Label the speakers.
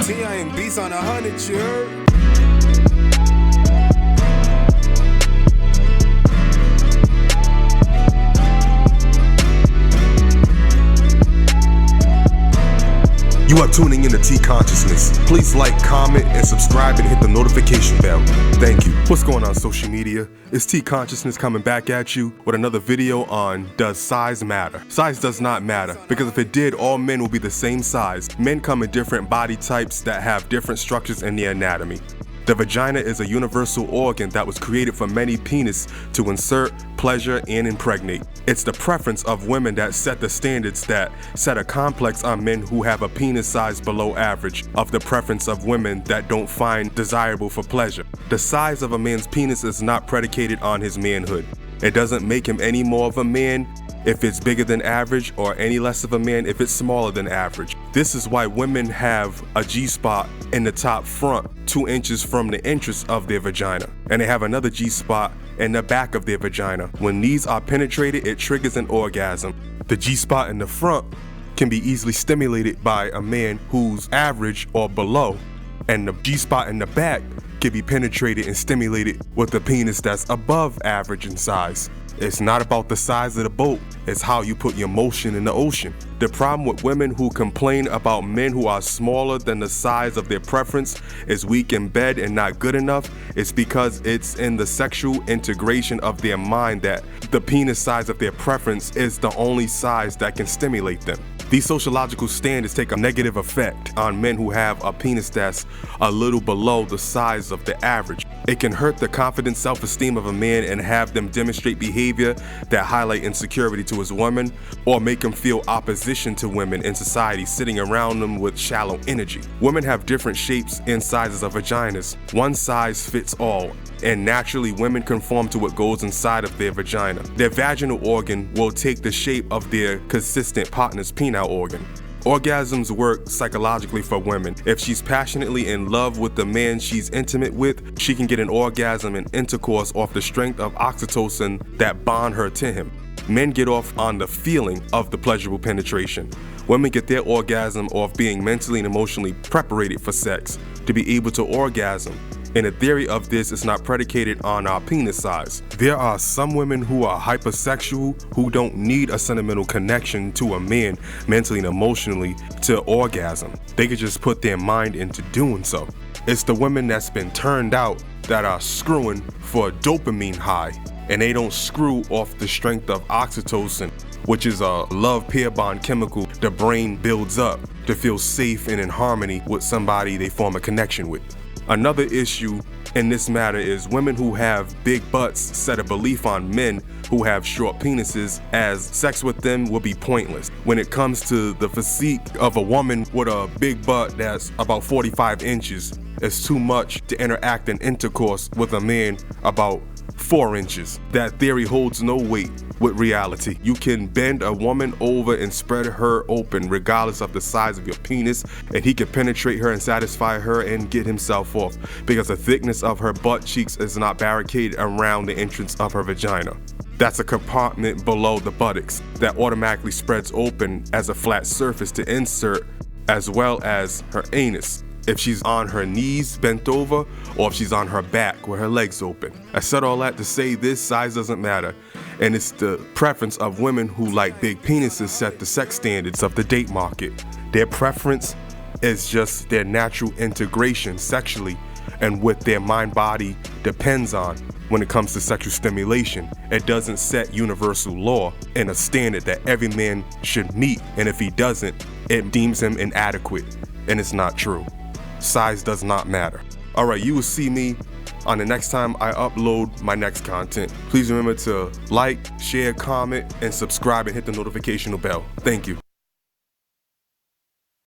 Speaker 1: I ain't beast on 100, you heard?
Speaker 2: You are tuning in to T Consciousness. Please like, comment, and subscribe and hit the notification bell. Thank you. What's going on social media? It's T Consciousness coming back at you with another video on Does Size Matter? Size does not matter, because if it did, all men will be the same size. Men come in different body types that have different structures in the anatomy. The vagina is a universal organ that was created for many penis to insert, pleasure, and impregnate. It's the preference of women that set the standards that set a complex on men who have a penis size below average of the preference of women that don't find desirable for pleasure. The size of a man's penis is not predicated on his manhood. It doesn't make him any more of a man if it's bigger than average, or any less of a man if it's smaller than average. This is why women have a G-spot in the top front 2 inches from the entrance of their vagina, and they have another G-spot in the back of their vagina. When these are penetrated, it triggers an orgasm. The G-spot in the front can be easily stimulated by a man who's average or below, and the G-spot in the back can be penetrated and stimulated with a penis that's above average in size. It's not about the size of the boat, it's how you put your motion in the ocean. The problem with women who complain about men who are smaller than the size of their preference is weak in bed and not good enough. It's because it's in the sexual integration of their mind that the penis size of their preference is the only size that can stimulate them. These sociological standards take a negative effect on men who have a penis that's a little below the size of the average. It can hurt the confidence, self-esteem of a man and have them demonstrate behavior that highlight insecurity to his woman, or make him feel opposition to women in society sitting around them with shallow energy. Women have different shapes and sizes of vaginas. One size fits all, and naturally women conform to what goes inside of their vagina. Their vaginal organ will take the shape of their consistent partner's penile organ. Orgasms work psychologically for women. If she's passionately in love with the man she's intimate with, she can get an orgasm and intercourse off the strength of oxytocin that bond her to him. Men get off on the feeling of the pleasurable penetration. Women get their orgasm off being mentally and emotionally preparated for sex to be able to orgasm. And the theory of this is not predicated on our penis size. There are some women who are hypersexual who don't need a sentimental connection to a man mentally and emotionally to orgasm. They could just put their mind into doing so. It's the women that's been turned out that are screwing for a dopamine high, and they don't screw off the strength of oxytocin, which is a love pair bond chemical the brain builds up to feel safe and in harmony with somebody they form a connection with. Another issue in this matter is women who have big butts set a belief on men who have short penises as sex with them will be pointless. When it comes to the physique of a woman with a big butt that's about 45 inches, it's too much to interact in intercourse with a man about 4 inches. That theory holds no weight with reality. You can bend a woman over and spread her open regardless of the size of your penis, and he can penetrate her and satisfy her and get himself off, because the thickness of her butt cheeks is not barricaded around the entrance of her vagina. That's a compartment below the buttocks that automatically spreads open as a flat surface to insert, as well as her anus, if she's on her knees bent over, or if she's on her back with her legs open. I said all that to say this: size doesn't matter, and it's the preference of women who like big penises set the sex standards of the date market. Their preference is just their natural integration sexually and what their mind-body depends on when it comes to sexual stimulation. It doesn't set universal law and a standard that every man should meet, and if he doesn't, it deems him inadequate, and it's not true. Size does not matter. Alright, you will see me on the next time I upload my next content. Please remember to like, share, comment, and subscribe and hit the notification bell. Thank you.